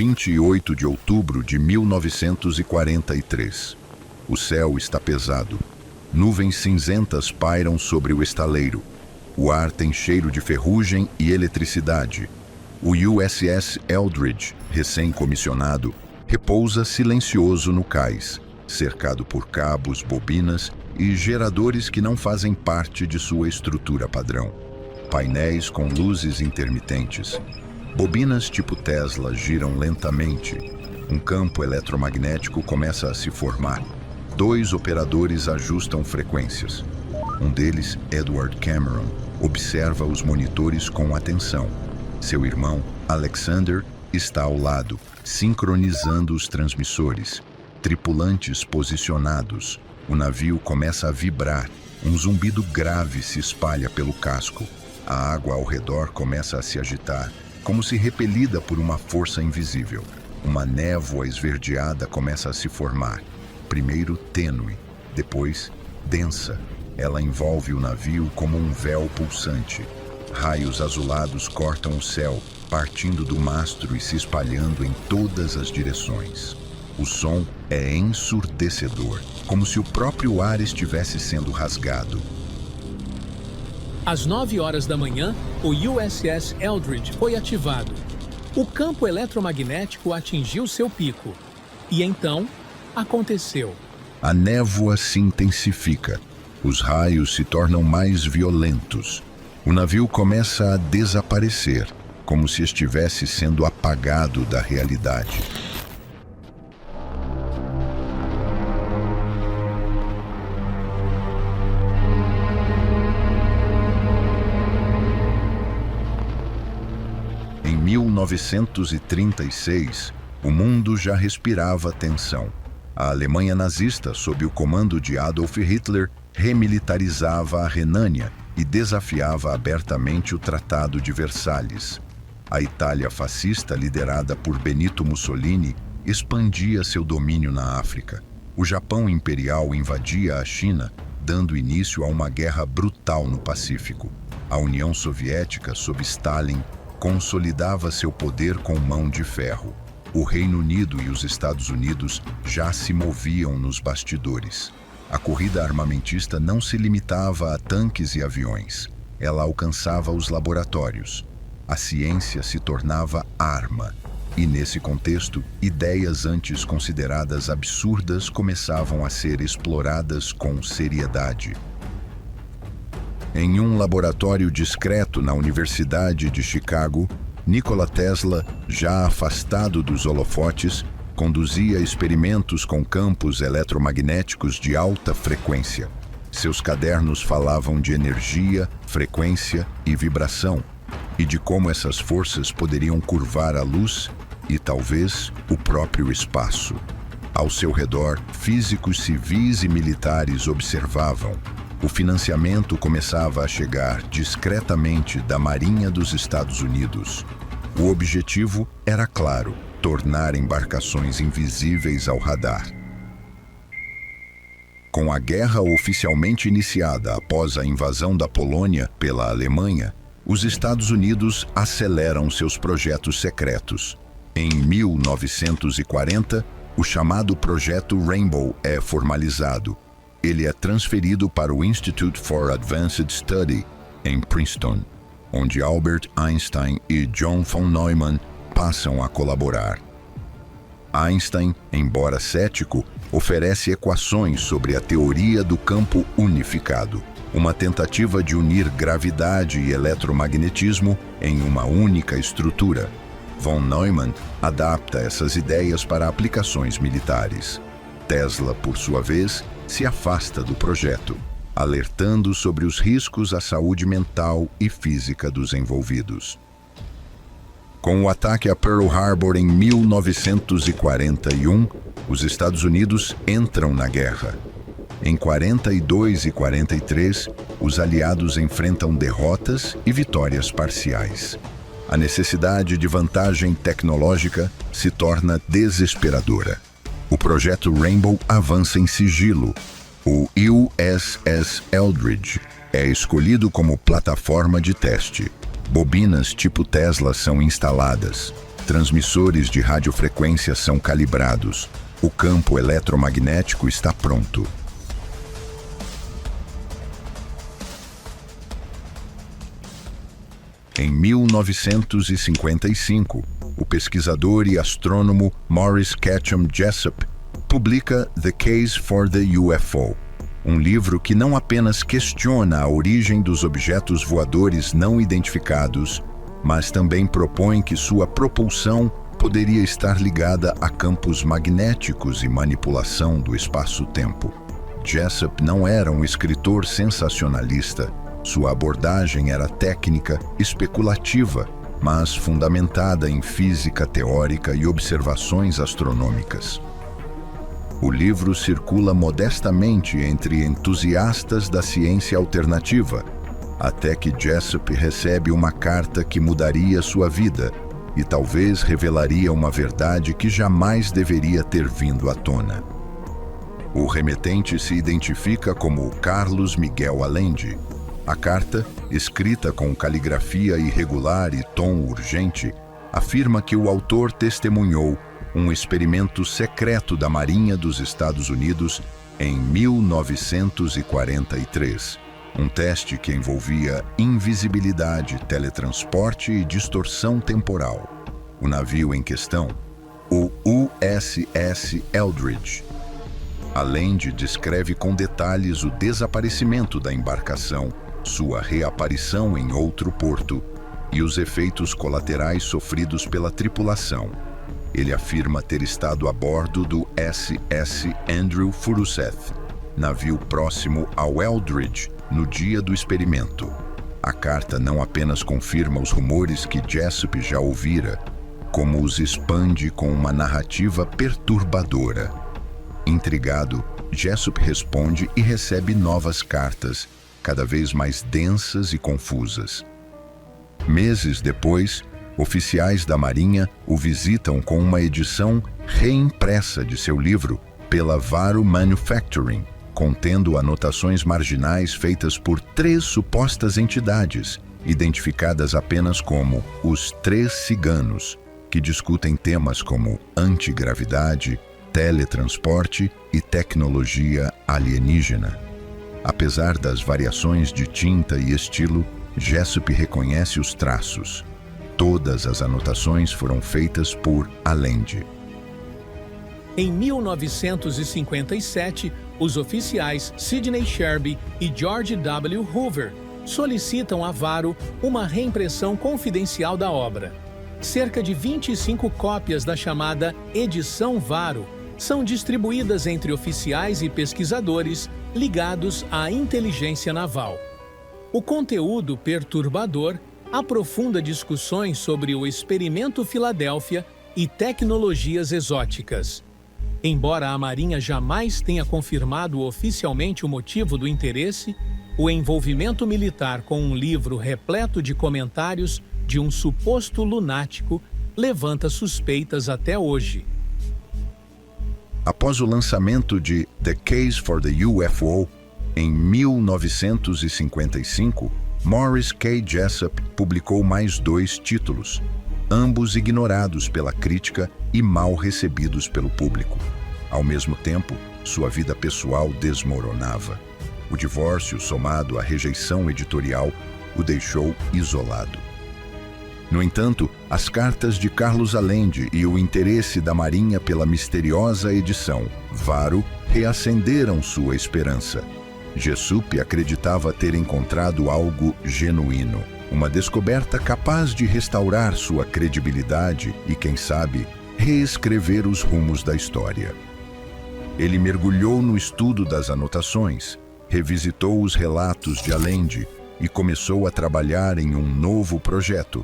28 de outubro de 1943. O céu está pesado. Nuvens cinzentas pairam sobre o estaleiro. O ar tem cheiro de ferrugem e eletricidade. O USS Eldridge, recém-comissionado, repousa silencioso no cais, cercado por cabos, bobinas e geradores que não fazem parte de sua estrutura padrão. Painéis com luzes intermitentes. Bobinas tipo Tesla giram lentamente. Um campo eletromagnético começa a se formar. 2 operadores ajustam frequências. Um deles, Edward Cameron, observa os monitores com atenção. Seu irmão, Alexander, está ao lado, sincronizando os transmissores. Tripulantes posicionados. O navio começa a vibrar. Um zumbido grave se espalha pelo casco. A água ao redor começa a se agitar, como se repelida por uma força invisível. Uma névoa esverdeada começa a se formar. Primeiro tênue, depois densa. Ela envolve o navio como um véu pulsante. Raios azulados cortam o céu, partindo do mastro e se espalhando em todas as direções. O som é ensurdecedor, como se o próprio ar estivesse sendo rasgado. Às 9 horas da manhã, o USS Eldridge foi ativado. O campo eletromagnético atingiu seu pico. E então, aconteceu. A névoa se intensifica. Os raios se tornam mais violentos. O navio começa a desaparecer, como se estivesse sendo apagado da realidade. Em 1936, o mundo já respirava tensão. A Alemanha nazista, sob o comando de Adolf Hitler, remilitarizava a Renânia e desafiava abertamente o Tratado de Versalhes. A Itália fascista, liderada por Benito Mussolini, expandia seu domínio na África. O Japão imperial invadia a China, dando início a uma guerra brutal no Pacífico. A União Soviética, sob Stalin, consolidava seu poder com mão de ferro. O Reino Unido e os Estados Unidos já se moviam nos bastidores. A corrida armamentista não se limitava a tanques e aviões. Ela alcançava os laboratórios. A ciência se tornava arma. E nesse contexto, ideias antes consideradas absurdas começavam a ser exploradas com seriedade. Em um laboratório discreto na Universidade de Chicago, Nikola Tesla, já afastado dos holofotes, conduzia experimentos com campos eletromagnéticos de alta frequência. Seus cadernos falavam de energia, frequência e vibração, e de como essas forças poderiam curvar a luz e, talvez, o próprio espaço. Ao seu redor, físicos civis e militares observavam. O financiamento começava a chegar discretamente da Marinha dos Estados Unidos. O objetivo era claro: tornar embarcações invisíveis ao radar. Com a guerra oficialmente iniciada após a invasão da Polônia pela Alemanha, os Estados Unidos aceleram seus projetos secretos. Em 1940, o chamado Projeto Rainbow é formalizado. Ele é transferido para o Institute for Advanced Study, em Princeton, onde Albert Einstein e John von Neumann passam a colaborar. Einstein, embora cético, oferece equações sobre a teoria do campo unificado, uma tentativa de unir gravidade e eletromagnetismo em uma única estrutura. Von Neumann adapta essas ideias para aplicações militares. Tesla, por sua vez, se afasta do projeto, alertando sobre os riscos à saúde mental e física dos envolvidos. Com o ataque a Pearl Harbor em 1941, os Estados Unidos entram na guerra. Em 42 e 43, os aliados enfrentam derrotas e vitórias parciais. A necessidade de vantagem tecnológica se torna desesperadora. O projeto Rainbow avança em sigilo. O USS Eldridge é escolhido como plataforma de teste. Bobinas tipo Tesla são instaladas. Transmissores de radiofrequência são calibrados. O campo eletromagnético está pronto. Em 1955, o pesquisador e astrônomo Maurice Ketchum Jessup publica The Case for the UFO, um livro que não apenas questiona a origem dos objetos voadores não identificados, mas também propõe que sua propulsão poderia estar ligada a campos magnéticos e manipulação do espaço-tempo. Jessup não era um escritor sensacionalista. Sua abordagem era técnica, especulativa, mas fundamentada em física teórica e observações astronômicas. O livro circula modestamente entre entusiastas da ciência alternativa, até que Jessup recebe uma carta que mudaria sua vida e talvez revelaria uma verdade que jamais deveria ter vindo à tona. O remetente se identifica como Carlos Miguel Allende. A carta, escrita com caligrafia irregular e tom urgente, afirma que o autor testemunhou um experimento secreto da Marinha dos Estados Unidos em 1943. Um teste que envolvia invisibilidade, teletransporte e distorção temporal. O navio em questão, o USS Eldridge. Allende descreve com detalhes o desaparecimento da embarcação, sua reaparição em outro porto e os efeitos colaterais sofridos pela tripulação. Ele afirma ter estado a bordo do SS Andrew Furuseth, navio próximo ao Eldridge, no dia do experimento. A carta não apenas confirma os rumores que Jessup já ouvira, como os expande com uma narrativa perturbadora. Intrigado, Jessup responde e recebe novas cartas, cada vez mais densas e confusas. Meses depois, oficiais da Marinha o visitam com uma edição reimpressa de seu livro pela Varo Manufacturing, contendo anotações marginais feitas por 3 supostas entidades, identificadas apenas como os 3 ciganos, que discutem temas como antigravidade, teletransporte e tecnologia alienígena. Apesar das variações de tinta e estilo, Jessup reconhece os traços. Todas as anotações foram feitas por Allende. Em 1957, os oficiais Sidney Sherby e George W. Hoover solicitam à Varo uma reimpressão confidencial da obra. Cerca de 25 cópias da chamada Edição Varo são distribuídas entre oficiais e pesquisadores ligados à inteligência naval. O conteúdo perturbador aprofunda discussões sobre o experimento Filadélfia e tecnologias exóticas. Embora a Marinha jamais tenha confirmado oficialmente o motivo do interesse, o envolvimento militar com um livro repleto de comentários de um suposto lunático levanta suspeitas até hoje. Após o lançamento de The Case for the UFO, em 1955, Maurice K. Jessup publicou mais 2 títulos, ambos ignorados pela crítica e mal recebidos pelo público. Ao mesmo tempo, sua vida pessoal desmoronava. O divórcio, somado à rejeição editorial, o deixou isolado. No entanto, as cartas de Carlos Allende e o interesse da Marinha pela misteriosa edição Varo reacenderam sua esperança. Jessup acreditava ter encontrado algo genuíno, uma descoberta capaz de restaurar sua credibilidade e, quem sabe, reescrever os rumos da história. Ele mergulhou no estudo das anotações, revisitou os relatos de Allende e começou a trabalhar em um novo projeto.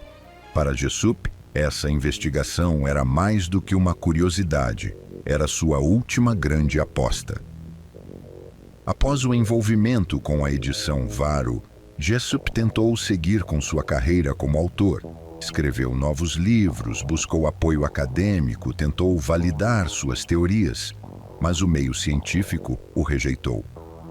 Para Jessup, essa investigação era mais do que uma curiosidade, era sua última grande aposta. Após o envolvimento com a edição Varo, Jessup tentou seguir com sua carreira como autor. Escreveu novos livros, buscou apoio acadêmico, tentou validar suas teorias, mas o meio científico o rejeitou.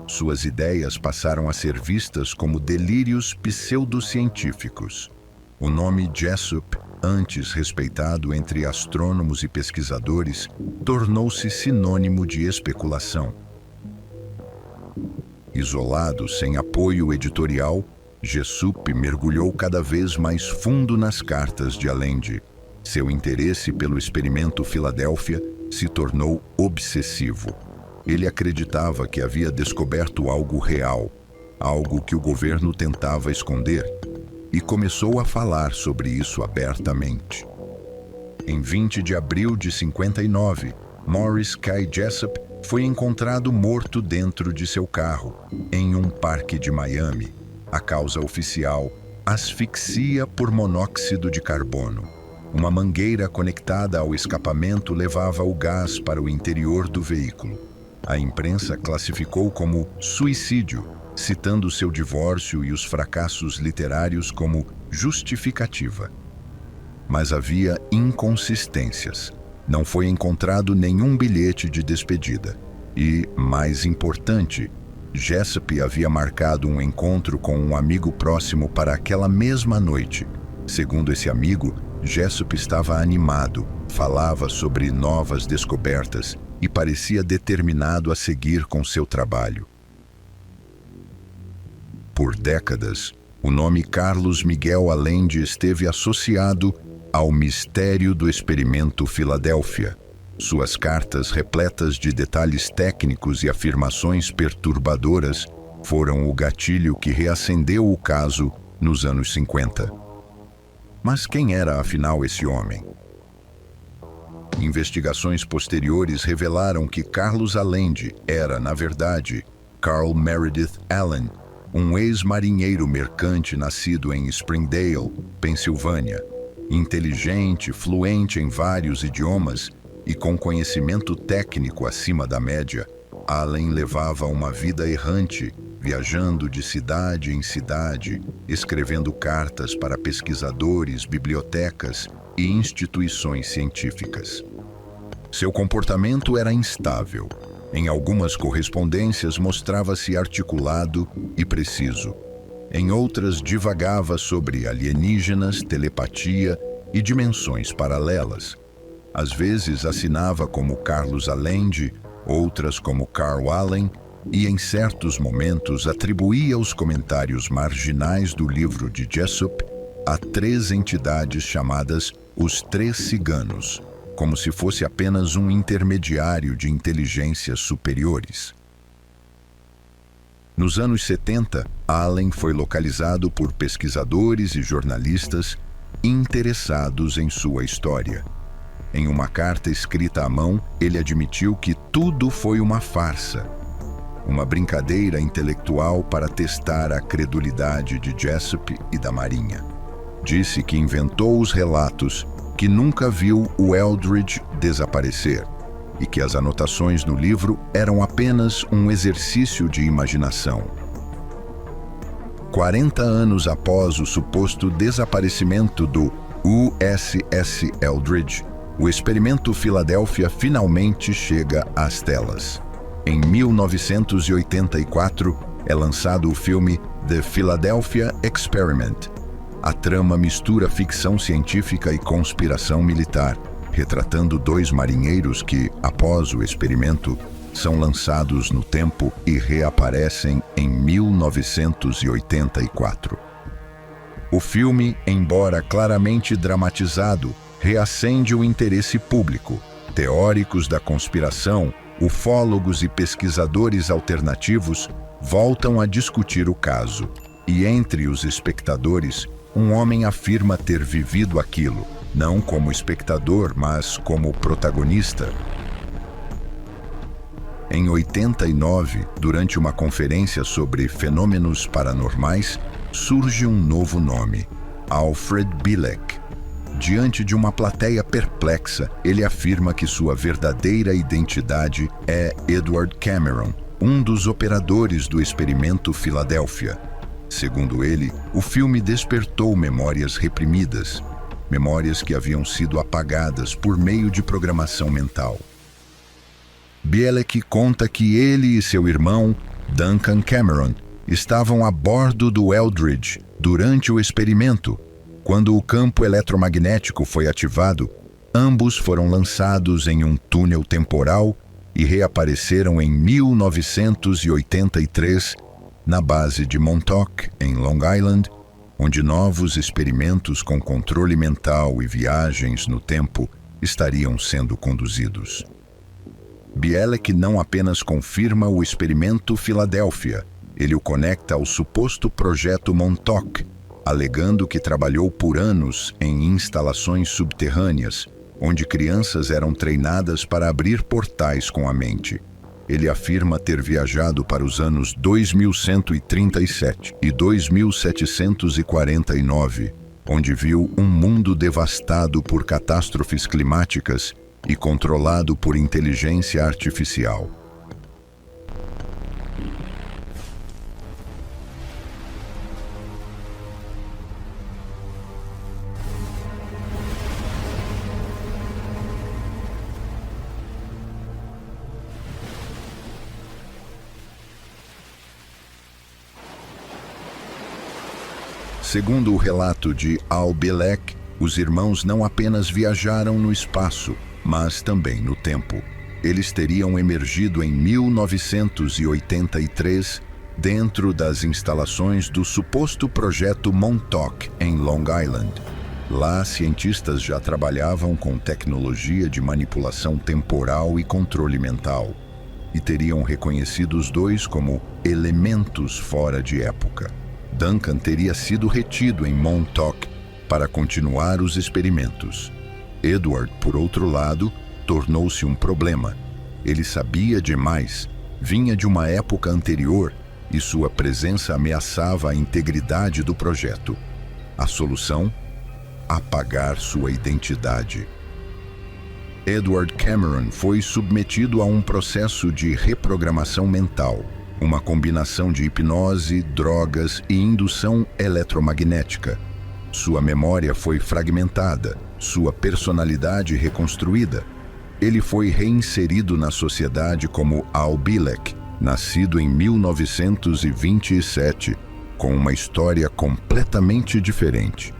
Suas ideias passaram a ser vistas como delírios pseudocientíficos. O nome Jessup antes respeitado entre astrônomos e pesquisadores, tornou-se sinônimo de especulação. Isolado, sem apoio editorial, Jessup mergulhou cada vez mais fundo nas cartas de Allende. Seu interesse pelo experimento Filadélfia se tornou obsessivo. Ele acreditava que havia descoberto algo real, algo que o governo tentava esconder, e começou a falar sobre isso abertamente. Em 20 de abril de 59, Morris K. Jessup foi encontrado morto dentro de seu carro, em um parque de Miami. A causa oficial: asfixia por monóxido de carbono. Uma mangueira conectada ao escapamento levava o gás para o interior do veículo. A imprensa classificou como suicídio, citando seu divórcio e os fracassos literários como justificativa. Mas havia inconsistências. Não foi encontrado nenhum bilhete de despedida. E, mais importante, Jessup havia marcado um encontro com um amigo próximo para aquela mesma noite. Segundo esse amigo, Jessup estava animado, falava sobre novas descobertas e parecia determinado a seguir com seu trabalho. Por décadas, o nome Carlos Miguel Allende esteve associado ao mistério do experimento Filadélfia. Suas cartas, repletas de detalhes técnicos e afirmações perturbadoras, foram o gatilho que reacendeu o caso nos anos 50. Mas quem era afinal esse homem? Investigações posteriores revelaram que Carlos Allende era, na verdade, Carl Meredith Allen, um ex-marinheiro mercante nascido em Springdale, Pensilvânia. Inteligente, fluente em vários idiomas e com conhecimento técnico acima da média, Allen levava uma vida errante, viajando de cidade em cidade, escrevendo cartas para pesquisadores, bibliotecas e instituições científicas. Seu comportamento era instável. Em algumas correspondências mostrava-se articulado e preciso. Em outras divagava sobre alienígenas, telepatia e dimensões paralelas. Às vezes assinava como Carlos Allende, outras como Carl Allen, e em certos momentos atribuía os comentários marginais do livro de Jessup a 3 entidades chamadas os Três Ciganos, como se fosse apenas um intermediário de inteligências superiores. Nos anos 70, Allen foi localizado por pesquisadores e jornalistas interessados em sua história. Em uma carta escrita à mão, ele admitiu que tudo foi uma farsa, uma brincadeira intelectual para testar a credulidade de Jessup e da Marinha. Disse que inventou os relatos, que nunca viu o Eldridge desaparecer e que as anotações no livro eram apenas um exercício de imaginação. 40 anos após o suposto desaparecimento do USS Eldridge, o experimento Filadélfia finalmente chega às telas. Em 1984, é lançado o filme The Philadelphia Experiment. A trama mistura ficção científica e conspiração militar, retratando 2 marinheiros que, após o experimento, são lançados no tempo e reaparecem em 1984. O filme, embora claramente dramatizado, reacende o interesse público. Teóricos da conspiração, ufólogos e pesquisadores alternativos voltam a discutir o caso. E entre os espectadores, um homem afirma ter vivido aquilo, não como espectador, mas como protagonista. Em 89, durante uma conferência sobre fenômenos paranormais, surge um novo nome: Alfred Bielek. Diante de uma plateia perplexa, ele afirma que sua verdadeira identidade é Edward Cameron, um dos operadores do experimento Filadélfia. Segundo ele, o filme despertou memórias reprimidas, memórias que haviam sido apagadas por meio de programação mental. Bielek conta que ele e seu irmão, Duncan Cameron, estavam a bordo do Eldridge durante o experimento. Quando o campo eletromagnético foi ativado, ambos foram lançados em um túnel temporal e reapareceram em 1983 na base de Montauk, em Long Island, onde novos experimentos com controle mental e viagens no tempo estariam sendo conduzidos. Bielek não apenas confirma o experimento Filadélfia, ele o conecta ao suposto projeto Montauk, alegando que trabalhou por anos em instalações subterrâneas, onde crianças eram treinadas para abrir portais com a mente. Ele afirma ter viajado para os anos 2137 e 2749, onde viu um mundo devastado por catástrofes climáticas e controlado por inteligência artificial. Segundo o relato de Al Bielek, os irmãos não apenas viajaram no espaço, mas também no tempo. Eles teriam emergido em 1983 dentro das instalações do suposto projeto Montauk, em Long Island. Lá, cientistas já trabalhavam com tecnologia de manipulação temporal e controle mental, e teriam reconhecido os dois como elementos fora de época. Duncan teria sido retido em Montauk para continuar os experimentos. Edward, por outro lado, tornou-se um problema. Ele sabia demais, vinha de uma época anterior e sua presença ameaçava a integridade do projeto. A solução? Apagar sua identidade. Edward Cameron foi submetido a um processo de reprogramação mental, uma combinação de hipnose, drogas e indução eletromagnética. Sua memória foi fragmentada, sua personalidade reconstruída. Ele foi reinserido na sociedade como Al Bielek, nascido em 1927, com uma história completamente diferente.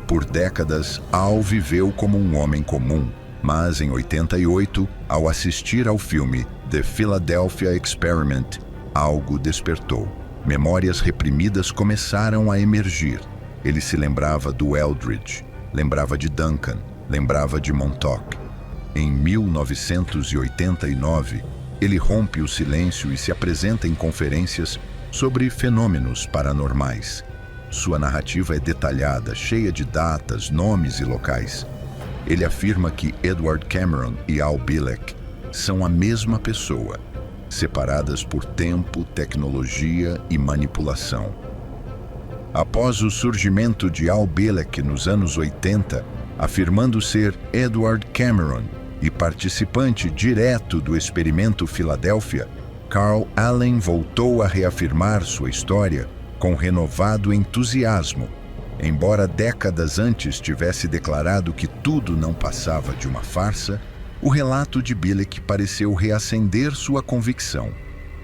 Por décadas, Al viveu como um homem comum, mas em 88, ao assistir ao filme The Philadelphia Experiment, algo despertou. Memórias reprimidas começaram a emergir. Ele se lembrava do Eldridge, lembrava de Duncan, lembrava de Montauk. Em 1989, ele rompe o silêncio e se apresenta em conferências sobre fenômenos paranormais. Sua narrativa é detalhada, cheia de datas, nomes e locais. Ele afirma que Edward Cameron e Al Bielek são a mesma pessoa, separadas por tempo, tecnologia e manipulação. Após o surgimento de Al Bielek nos anos 80, afirmando ser Edward Cameron e participante direto do experimento Filadélfia, Carl Allen voltou a reafirmar sua história com renovado entusiasmo, embora décadas antes tivesse declarado que tudo não passava de uma farsa. O relato de Bielek pareceu reacender sua convicção.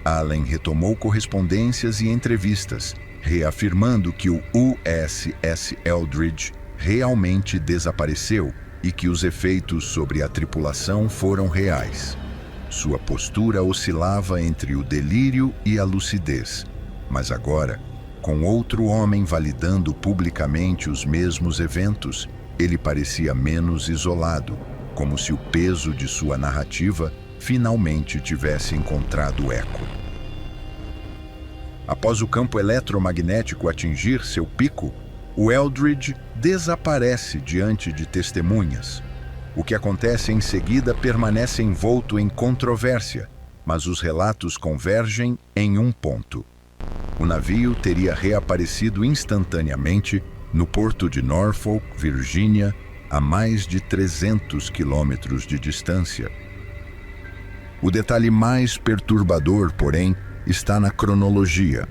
Allen retomou correspondências e entrevistas, reafirmando que o USS Eldridge realmente desapareceu e que os efeitos sobre a tripulação foram reais. Sua postura oscilava entre o delírio e a lucidez, mas agora, com outro homem validando publicamente os mesmos eventos, ele parecia menos isolado, como se o peso de sua narrativa finalmente tivesse encontrado eco. Após o campo eletromagnético atingir seu pico, o Eldridge desaparece diante de testemunhas. O que acontece em seguida permanece envolto em controvérsia, mas os relatos convergem em um ponto. O navio teria reaparecido instantaneamente no porto de Norfolk, Virgínia, a mais de 300 quilômetros de distância. O detalhe mais perturbador, porém, está na cronologia.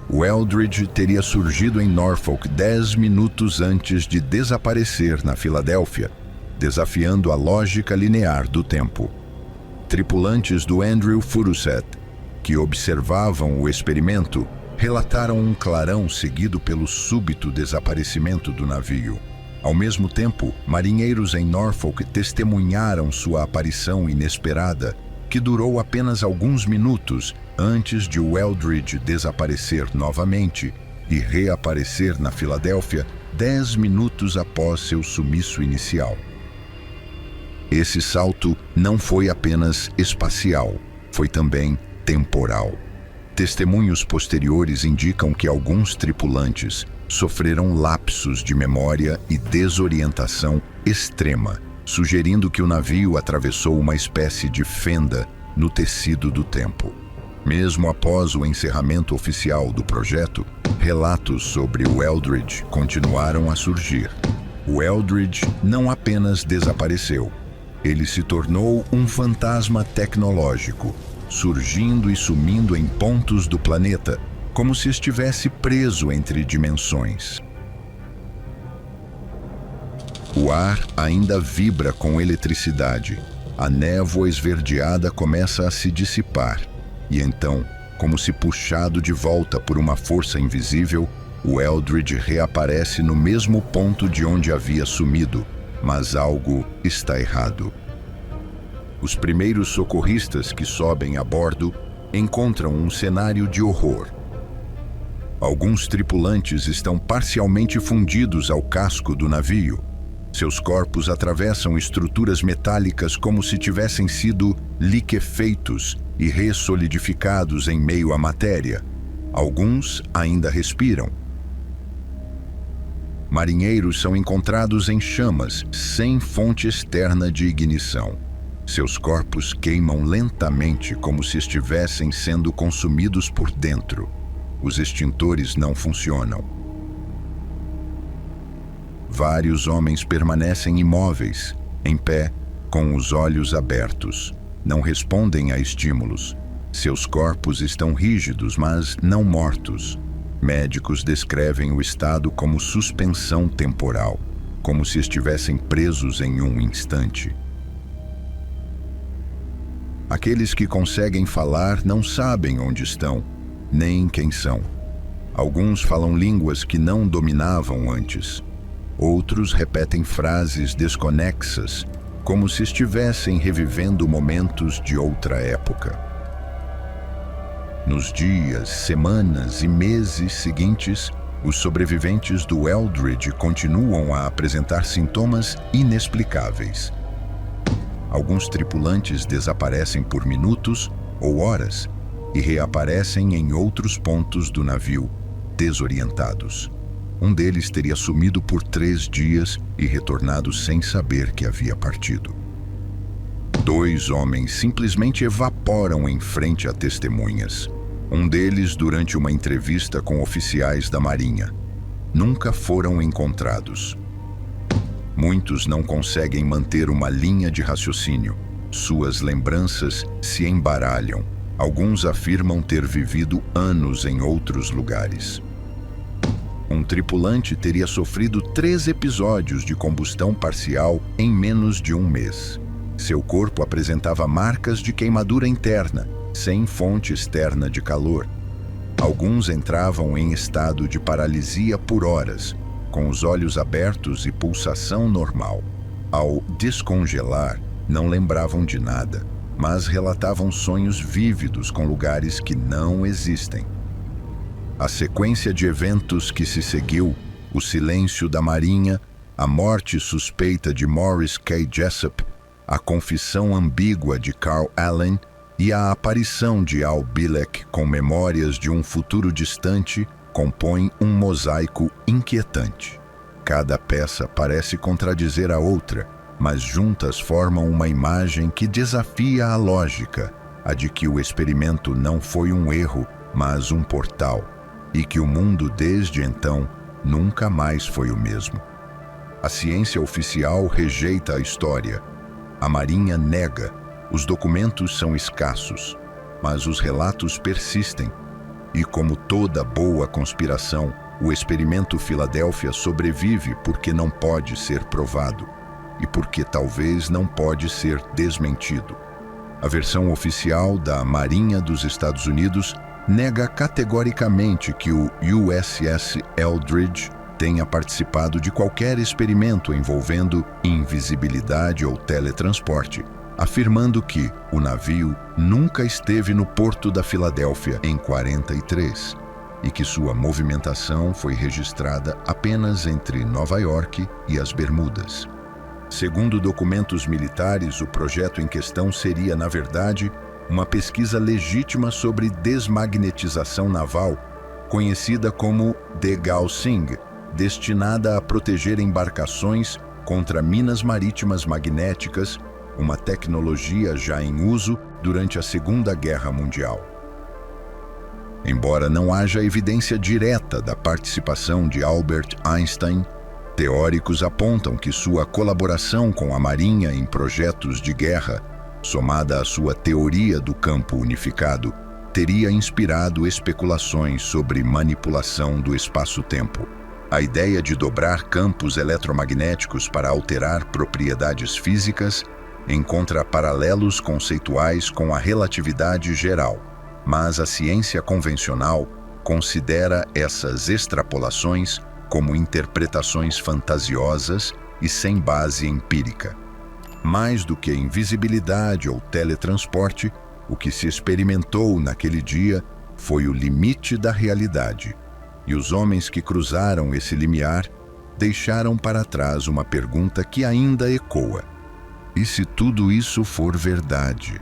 O Eldridge teria surgido em Norfolk 10 minutos antes de desaparecer na Filadélfia, desafiando a lógica linear do tempo. Tripulantes do Andrew Furuseth, que observavam o experimento, relataram um clarão seguido pelo súbito desaparecimento do navio. Ao mesmo tempo, marinheiros em Norfolk testemunharam sua aparição inesperada, que durou apenas alguns minutos antes de o Eldridge desaparecer novamente e reaparecer na Filadélfia 10 minutos após seu sumiço inicial. Esse salto não foi apenas espacial, foi também temporal. Testemunhos posteriores indicam que alguns tripulantes sofreram lapsos de memória e desorientação extrema, sugerindo que o navio atravessou uma espécie de fenda no tecido do tempo. Mesmo após o encerramento oficial do projeto, relatos sobre o Eldridge continuaram a surgir. O Eldridge não apenas desapareceu, ele se tornou um fantasma tecnológico, surgindo e sumindo em pontos do planeta, como se estivesse preso entre dimensões. O ar ainda vibra com eletricidade. A névoa esverdeada começa a se dissipar. E então, como se puxado de volta por uma força invisível, o Eldridge reaparece no mesmo ponto de onde havia sumido, mas algo está errado. Os primeiros socorristas que sobem a bordo encontram um cenário de horror. Alguns tripulantes estão parcialmente fundidos ao casco do navio. Seus corpos atravessam estruturas metálicas como se tivessem sido liquefeitos e ressolidificados em meio à matéria. Alguns ainda respiram. Marinheiros são encontrados em chamas, sem fonte externa de ignição. Seus corpos queimam lentamente como se estivessem sendo consumidos por dentro. Os extintores não funcionam. Vários homens permanecem imóveis, em pé, com os olhos abertos. Não respondem a estímulos. Seus corpos estão rígidos, mas não mortos. Médicos descrevem o estado como suspensão temporal, como se estivessem presos em um instante. Aqueles que conseguem falar não sabem onde estão, nem quem são. Alguns falam línguas que não dominavam antes. Outros repetem frases desconexas, como se estivessem revivendo momentos de outra época. Nos dias, semanas e meses seguintes, os sobreviventes do Eldridge continuam a apresentar sintomas inexplicáveis. Alguns tripulantes desaparecem por minutos ou horas e reaparecem em outros pontos do navio, desorientados. Um deles teria sumido por 3 dias e retornado sem saber que havia partido. 2 homens simplesmente evaporam em frente a testemunhas. Um deles durante uma entrevista com oficiais da Marinha. Nunca foram encontrados. Muitos não conseguem manter uma linha de raciocínio. Suas lembranças se embaralham. Alguns afirmam ter vivido anos em outros lugares. Um tripulante teria sofrido 3 episódios de combustão parcial em menos de 1 mês. Seu corpo apresentava marcas de queimadura interna, sem fonte externa de calor. Alguns entravam em estado de paralisia por horas, com os olhos abertos e pulsação normal. Ao descongelar, não lembravam de nada, mas relatavam sonhos vívidos com lugares que não existem. A sequência de eventos que se seguiu, o silêncio da Marinha, a morte suspeita de Morris K. Jessup, a confissão ambígua de Carl Allen e a aparição de Al Bielek com memórias de um futuro distante compõem um mosaico inquietante. Cada peça parece contradizer a outra, mas juntas formam uma imagem que desafia a lógica, a de que o experimento não foi um erro, mas um portal, e que o mundo desde então nunca mais foi o mesmo. A ciência oficial rejeita a história. A Marinha nega. Os documentos são escassos, mas os relatos persistem. E como toda boa conspiração, o experimento Filadélfia sobrevive porque não pode ser provado e porque talvez não pode ser desmentido. A versão oficial da Marinha dos Estados Unidos nega categoricamente que o USS Eldridge tenha participado de qualquer experimento envolvendo invisibilidade ou teletransporte, afirmando que o navio nunca esteve no porto da Filadélfia em 43 e que sua movimentação foi registrada apenas entre Nova York e as Bermudas. Segundo documentos militares, o projeto em questão seria, na verdade, uma pesquisa legítima sobre desmagnetização naval, conhecida como degaussing, destinada a proteger embarcações contra minas marítimas magnéticas, uma tecnologia já em uso durante a Segunda Guerra Mundial. Embora não haja evidência direta da participação de Albert Einstein, teóricos apontam que sua colaboração com a Marinha em projetos de guerra, somada à sua teoria do campo unificado, teria inspirado especulações sobre manipulação do espaço-tempo. A ideia de dobrar campos eletromagnéticos para alterar propriedades físicas encontra paralelos conceituais com a relatividade geral, mas a ciência convencional considera essas extrapolações como interpretações fantasiosas e sem base empírica. Mais do que invisibilidade ou teletransporte, o que se experimentou naquele dia foi o limite da realidade. E os homens que cruzaram esse limiar deixaram para trás uma pergunta que ainda ecoa: e se tudo isso for verdade?